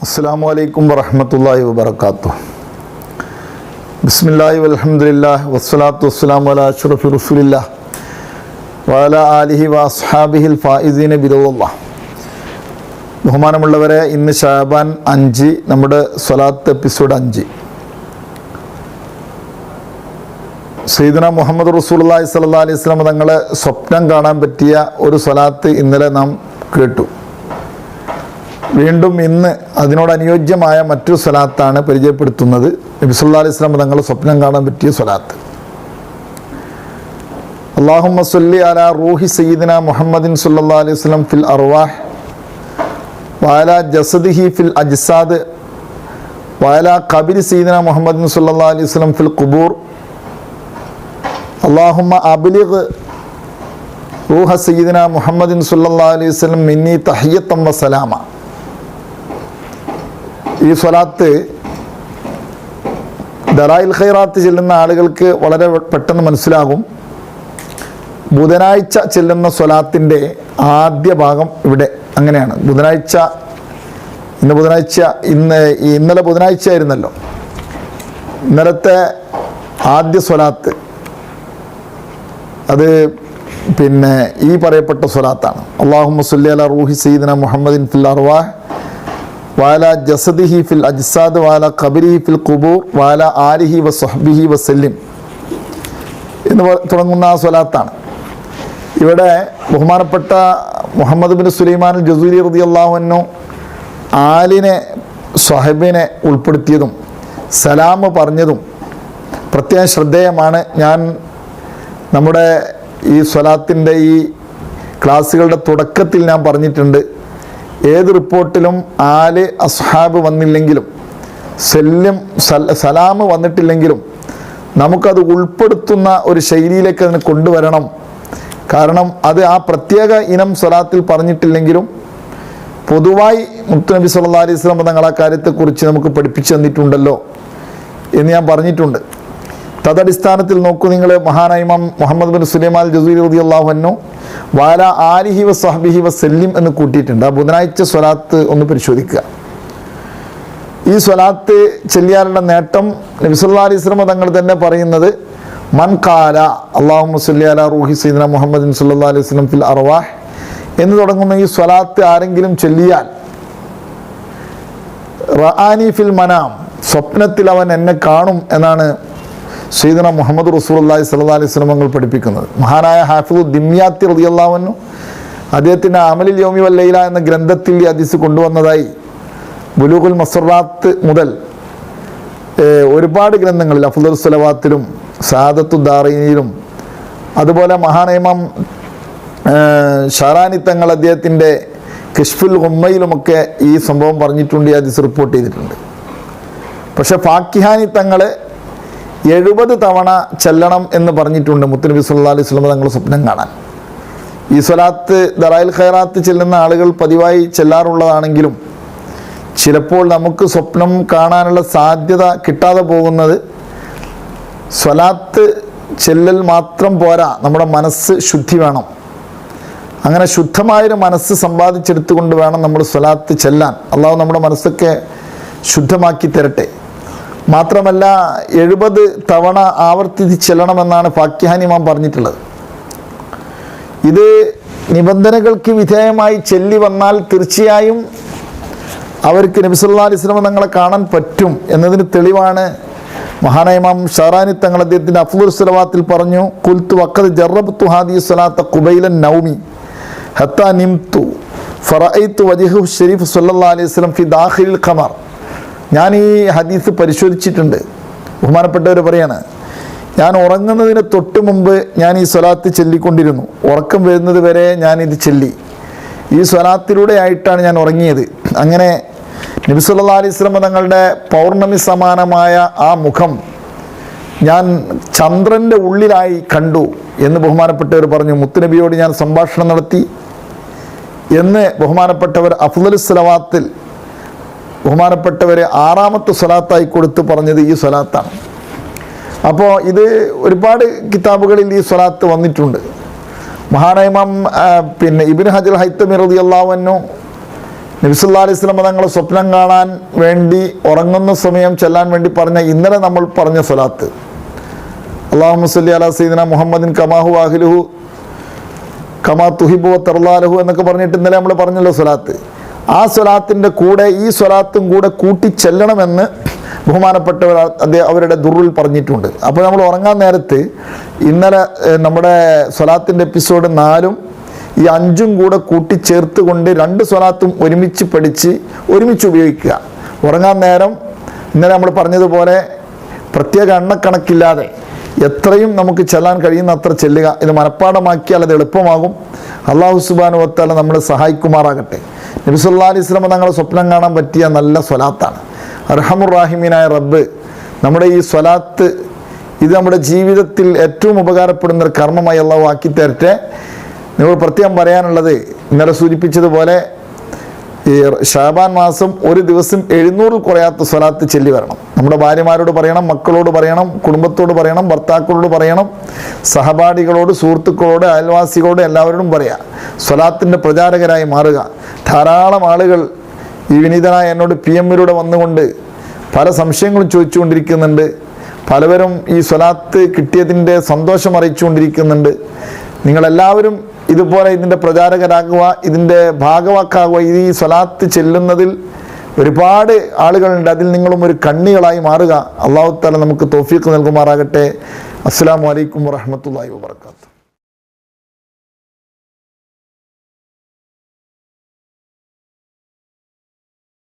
അസ്സലാമു അലൈക്കും വറഹ്മത്തുള്ളാഹി വബറകാതുഹു. ബിസ്മില്ലാഹി വൽഹംദുലില്ലാഹി വസ്സലാത്തു വസ്സലാമു അലാ അഷ്റഫി റസൂലില്ലാഹ് വഅലാ ആലിഹി വഅസ്ഹാബിഹിൽ ഫായിസീന ബിറളില്ലാഹ്. ബഹുമാനമുള്ളവരെ, ഇന്ന് ശഅബാൻ 5, നമ്മുടെ സ്വലാത്ത് എപ്പിസോഡ് 5. സയ്യിദുനാ മുഹമ്മദ് റസൂലുള്ളാഹി സ്വല്ലല്ലാഹി അലൈഹി വസല്ലം തങ്ങളെ സ്വപ്നം കാണാൻ പറ്റിയ ഒരു സ്വലാത്ത് ഇന്നലെ നാം കേട്ടു. വീണ്ടും ഇന്ന് അതിനോട് അനുയോജ്യമായ മറ്റൊരു സ്വലാത്താണ് പരിചയപ്പെടുത്തുന്നത്. നബി സല്ലല്ലാഹു അലൈഹി വസല്ലം തങ്ങൾ സ്വപ്നം കാണാൻ പറ്റിയ സ്വലാത്ത്. അല്ലാഹുമ്മ സ്വല്ലി അലാ റൂഹി സയ്യിദിനാ മുഹമ്മദിൻ സല്ലല്ലാഹു അലൈഹി വസല്ലം ഫിൽ അർവാഹ് വഅലാ ജസദിഹി ഫിൽ അജ്സാദ് വഅലാ ഖബരി സയ്യിദിനാ മുഹമ്മദിൻ സല്ലല്ലാഹു അലൈഹി വസല്ലം ഫിൽ ഖുബൂർ. അല്ലാഹുമ്മ അബ്ലിഗ് റൂഹ സയ്യിദിനാ മുഹമ്മദിൻ സല്ലല്ലാഹു അലൈഹി വസല്ലം മിന്നി തഹിയ്യത്തൻ വസലാമ. ഈ സ്വലാത്ത് ദലായിൽ ഖൈറാത്ത് ചെല്ലുന്ന ആളുകൾക്ക് വളരെ പെട്ടെന്ന് മനസ്സിലാകും. ബുധനാഴ്ച ചെല്ലുന്ന സ്വലാത്തിൻ്റെ ആദ്യ ഭാഗം ഇവിടെ അങ്ങനെയാണ്. ഇന്നലെ ബുധനാഴ്ച ആയിരുന്നല്ലോ. ഇന്നലത്തെ ആദ്യ സ്വലാത്ത് അത് ഈ പറയപ്പെട്ട സ്വലാത്താണ്. അല്ലാഹുമ്മ സ്വല്ലി അലാ റൂഹി സയ്യിദിനാ മുഹമ്മദിൻ ഫിൽ അർവാഹ് വഅലാ ജസദിഹി ഫിൽ അജ്സാദ് വഅലാ ഖബരിഹി ഫിൽ ഖുബൂർ വഅലാ ആലിഹി വസ്വഹ്ബിഹി വസല്ലിം എന്ന് തുടങ്ങുന്ന ആ സ്വലാത്താണ്. ഇവിടെ ബഹുമാനപ്പെട്ട മുഹമ്മദ് ബിൻ സുലൈമാൻ ജസൂരി റളിയല്ലാഹു അൻഹു ആലിനെ സ്വഹബിനെ ഉൾപ്പെടുത്തിയതും സലാം പറഞ്ഞതും പ്രത്യേകം ശ്രദ്ധേയമാണ്. ഞാൻ നമ്മുടെ ഈ സ്വലാത്തിൻ്റെ ഈ ക്ലാസ്സുകളുടെ തുടക്കത്തിൽ ഞാൻ പറഞ്ഞിട്ടുണ്ട്, ഏത് റിപ്പോർട്ടിലും ആല് അസ്ഹാബ് വന്നില്ലെങ്കിലും സലാം വന്നിട്ടില്ലെങ്കിലും നമുക്കത് ഉൾപ്പെടുത്തുന്ന ഒരു ശൈലിയിലേക്ക് അതിനെ കൊണ്ടുവരണം. കാരണം അത് ആ പ്രത്യേക ഇനം സ്വലാത്തിൽ പറഞ്ഞിട്ടില്ലെങ്കിലും പൊതുവായി മുത്തുനബി സല്ലല്ലാഹു അലൈഹി വസല്ലം തങ്ങൾ ആ കാര്യത്തെക്കുറിച്ച് നമുക്ക് പഠിപ്പിച്ചു തന്നിട്ടുണ്ടല്ലോ എന്ന് ഞാൻ പറഞ്ഞിട്ടുണ്ട്. തദടിസ്ഥാനത്തിൽ നോക്കൂ നിങ്ങൾ, മഹാനായ ഇമാം മുഹമ്മദ് ബിൻ സുലൈമാൻ ജസൂരി റളിയല്ലാഹു അൻഹു വഅലാ ആലിഹി വസ്വഹ്ബിഹി വസല്ലിം എന്ന് കൂട്ടിയിട്ടുണ്ട്. ആ ബുധനാഴ്ച സ്വലാത്ത് ഒന്ന് പരിശോധിക്കുക. ഈ സ്വലാത്ത് ചെല്ലിയാലുള്ള നേട്ടം നബി സല്ലല്ലാഹു അലൈഹി വസല്ലം തങ്ങൾ തന്നെ പറയുന്നത്, മൻ ഖാല അല്ലാഹുമ്മ സ്വല്ലി അലാ റൂഹി സയ്യിദിനാ മുഹമ്മദിൻ സല്ലല്ലാഹു അലൈഹി വസല്ലം ഫിൽ അർവാഹ് എന്ന് തുടങ്ങുന്ന ഈ സ്വലാത്ത് ആരെങ്കിലും ചൊല്ലിയാൽ റആനി ഫിൽ മനാം, സ്വപ്നത്തിൽ അവൻ എന്നെ കാണും എന്നാണ് സയ്യിദുനാ മുഹമ്മദ് റസൂലുള്ളാഹി സ്വല്ലല്ലാഹു അലൈഹി വസല്ലം തങ്ങൾ പഠിപ്പിക്കുന്നത്. മഹാനായ ഹാഫിളു ദിമ്യാത്തി റളിയല്ലാഹു അൻഹു അദ്ദേഹത്തിൻ്റെ അമലുൽ യൗമി വൽ ലൈല എന്ന ഗ്രന്ഥത്തിൽ ഈ ഹദീസ് കൊണ്ടുവന്നതായി ബുലൂഗുൽ മസ്റാത്ത് മുതൽ ഒരുപാട് ഗ്രന്ഥങ്ങളിൽ അഫ്ളൽ സ്വലവാത്തിലും സഅദത്തു ദാറൈനിലും അതുപോലെ മഹാനായ ഇമാം ഷാറാനി തങ്ങൾ അദ്ദേഹത്തിൻ്റെ കശ്ഫുൽ ഉമ്മയിലുമൊക്കെ ഈ സംഭവം പറഞ്ഞിട്ടുണ്ട്, ഈ ഹദീസ് റിപ്പോർട്ട് ചെയ്തിട്ടുണ്ട്. പക്ഷെ ഫാക്കിഹാനി തങ്ങൾ 70 തവണ ചെല്ലണം എന്ന് പറഞ്ഞിട്ടുണ്ട് മുത്തുനബി സല്ലല്ലാഹു അലൈഹി വസല്ലം തങ്ങൾ സ്വപ്നം കാണാൻ. ഈ സ്വലാത്ത് ദലായിൽ ഖൈറാത്ത് ചെല്ലുന്ന ആളുകൾ പതിവായി ചെല്ലാറുള്ളതാണെങ്കിലും ചിലപ്പോൾ നമുക്ക് സ്വപ്നം കാണാനുള്ള സാധ്യത കിട്ടാതെ പോകുന്നത് സ്വലാത്ത് ചെല്ലൽ മാത്രം പോരാ, നമ്മുടെ മനസ്സ് ശുദ്ധി വേണം. അങ്ങനെ ശുദ്ധമായൊരു മനസ്സ് സമ്പാദിച്ചെടുത്തുകൊണ്ട് വേണം നമ്മൾ സ്വലാത്ത് ചെല്ലാൻ. അള്ളാഹു നമ്മുടെ മനസ്സൊക്കെ ശുദ്ധമാക്കി തരട്ടെ. മാത്രമല്ല 70 തവണ ആവർത്തിച്ച് ചെല്ലണമെന്നാണ് ഫാക്കിഹാനി ഇമാം പറഞ്ഞിട്ടുള്ളത്. ഇത് നിബന്ധനകൾക്ക് വിധേയമായി ചെല്ലി വന്നാൽ തീർച്ചയായും അവർക്ക് നബി സല്ലല്ലാഹു അലൈഹി വസല്ലം തങ്ങളെ കാണാൻ പറ്റും എന്നതിന് തെളിവാണ് മഹാനായ ഇമാം ഷാറാനി തങ്ങൾ അദ്ദേഹത്തിൻ്റെ അഫ്ളൽ സ്വലവാത്തിൽ പറഞ്ഞു, ഖുൽതു വഖദ് ജറബ്തു ഹാദിഹി സ്വലാത്ത ഖുബൈലൻ നൗമി ഹത്താ നിംതു ഫറഅയ്തു വജ്ഹു ശരീഫ് സല്ലല്ലാഹു അലൈഹി വസല്ലം ഫി ദാഖിലിൽ ഖമർ. ഞാൻ ഈ ഹദീസ് പരിശോധിച്ചിട്ടുണ്ട്. ബഹുമാനപ്പെട്ടവർ പറയാണ്, ഞാൻ ഉറങ്ങുന്നതിന് തൊട്ട് മുമ്പ് ഞാൻ ഈ സ്വലാത്ത് ചൊല്ലിക്കൊണ്ടിരുന്നു. ഉറക്കം വരുന്നത് വരെ ഞാനിത് ചൊല്ലി. ഈ സ്വലാത്തിലൂടെ ആയിട്ടാണ് ഞാൻ ഉറങ്ങിയത്. അങ്ങനെ നബി സല്ലല്ലാഹു അലൈഹി വസല്ലം തങ്ങളുടെ പൗർണമി സമാനമായ ആ മുഖം ഞാൻ ചന്ദ്രൻ്റെ ഉള്ളിലായി കണ്ടു എന്ന് ബഹുമാനപ്പെട്ടവർ പറഞ്ഞു. മുത്തുനബിയോട് ഞാൻ സംഭാഷണം നടത്തി എന്ന് ബഹുമാനപ്പെട്ടവർ അഫ്ളൽ സ്വലവാത്തിൽ ബഹുമാനപ്പെട്ടവരെ 6ാമത്തെ സ്വലാത്തായി കൊടുത്ത് പറഞ്ഞത് ഈ സ്വലാത്താണ്. അപ്പോൾ ഇത് ഒരുപാട് കിതാബുകളിൽ ഈ സ്വലാത്ത് വന്നിട്ടുണ്ട്. മഹാനായ ഇമാം ഇബ്നു ഹജർ ഹൈത്തമി റളിയല്ലാഹു അൻഹു നബി സല്ലല്ലാഹു അലൈഹി വസല്ലം തങ്ങളെ സ്വപ്നം കാണാൻ വേണ്ടി ഉറങ്ങുന്ന സമയം ചെല്ലാൻ വേണ്ടി പറഞ്ഞ ഇന്നലെ നമ്മൾ പറഞ്ഞ സ്വലാത്ത്, അല്ലാഹുമ്മ സ്വല്ലി അലാ സയ്യിദിന മുഹമ്മദിൻ കമാ ഹുവ അഹ്ലുഹു കമാ തുഹിബ്ബു വ തർലാലഹു എന്നൊക്കെ പറഞ്ഞിട്ട് ഇന്നലെ നമ്മൾ പറഞ്ഞല്ലോ സ്വലാത്ത്. ആ സ്വലാത്തിൻ്റെ കൂടെ ഈ സ്വലാത്തും കൂടെ കൂട്ടി ചെല്ലണമെന്ന് ബഹുമാനപ്പെട്ടവർ അവരുടെ ദുറുൽ പറഞ്ഞിട്ടുണ്ട്. അപ്പോൾ നമ്മൾ ഉറങ്ങാൻ നേരത്ത് ഇന്നലെ നമ്മുടെ സ്വലാത്തിൻ്റെ എപ്പിസോഡ് 4-ഉം ഈ 5-ഉം കൂടെ കൂട്ടിച്ചേർത്ത് കൊണ്ട് 2 സ്വലാത്തും ഒരുമിച്ച് പഠിച്ച് ഒരുമിച്ച് ഉപയോഗിക്കുക. ഉറങ്ങാൻ നേരം ഇന്നലെ നമ്മൾ പറഞ്ഞതുപോലെ പ്രത്യേക എണ്ണക്കണക്കില്ലാതെ എത്രയും നമുക്ക് ചെല്ലാൻ കഴിയുന്ന അത്ര ചെല്ലുക. ഇത് മനഃപ്പാഠമാക്കിയാൽ അത് എളുപ്പമാകും. അല്ലാഹു സുബ്ഹാനഹു വ തആല നമ്മളെ സഹായിക്കുമാറാകട്ടെ. നബി സല്ലല്ലാഹു അലൈഹി വസല്ലം തങ്ങളെ സ്വപ്നം കാണാൻ പറ്റിയ നല്ല സ്വലാത്താണ്. അർഹമുർ റഹീമീനായ റബ്ബ് നമ്മുടെ ഈ സ്വലാത്ത് ഇത് നമ്മുടെ ജീവിതത്തിൽ ഏറ്റവും ഉപകാരപ്പെടുന്ന ഒരു കർമ്മമായി അല്ലാഹു ആക്കി തരട്ടെ. നിങ്ങൾ പ്രത്യേകം പറയാനുള്ളത്, ഇന്നലെ സൂചിപ്പിച്ചതുപോലെ ഈ ഷാബാൻ മാസം ഒരു ദിവസം 700 കുറയാത്ത സ്വലാത്ത് ചൊല്ലി വരണം. നമ്മുടെ ഭാര്യമാരോട് പറയണം, മക്കളോട് പറയണം, കുടുംബത്തോട് പറയണം, ഭർത്താക്കളോട് പറയണം, സഹപാഠികളോട്, സുഹൃത്തുക്കളോട്, അയൽവാസികളോട് എല്ലാവരോടും പറയാം. സ്വലാത്തിൻ്റെ പ്രചാരകരായി മാറുക. ധാരാളം ആളുകൾ ഈ വിനീതനായ എന്നോട് PM-ലൂടെ വന്നുകൊണ്ട് പല സംശയങ്ങളും ചോദിച്ചുകൊണ്ടിരിക്കുന്നുണ്ട്. പലവരും ഈ സ്വലാത്ത് കിട്ടിയതിൻ്റെ സന്തോഷം അറിയിച്ചുകൊണ്ടിരിക്കുന്നുണ്ട്. നിങ്ങളെല്ലാവരും ഇതുപോലെ ഇതിൻ്റെ പ്രചാരകരാകുക, ഇതിൻ്റെ ഭാഗവാക്കാകുക. ഈ സ്വലാത്ത് ചെല്ലുന്നതിൽ ഒരുപാട് ആളുകളുണ്ട്. അതിൽ നിങ്ങളും ഒരു കണ്ണികളായി മാറുക. അല്ലാഹു തആല നമുക്ക് തൗഫീഖ് നൽകുമാറാകട്ടെ. അസ്സലാമു അലൈക്കും വറഹ്മത്തുള്ളാഹി വബറകാതുഹു.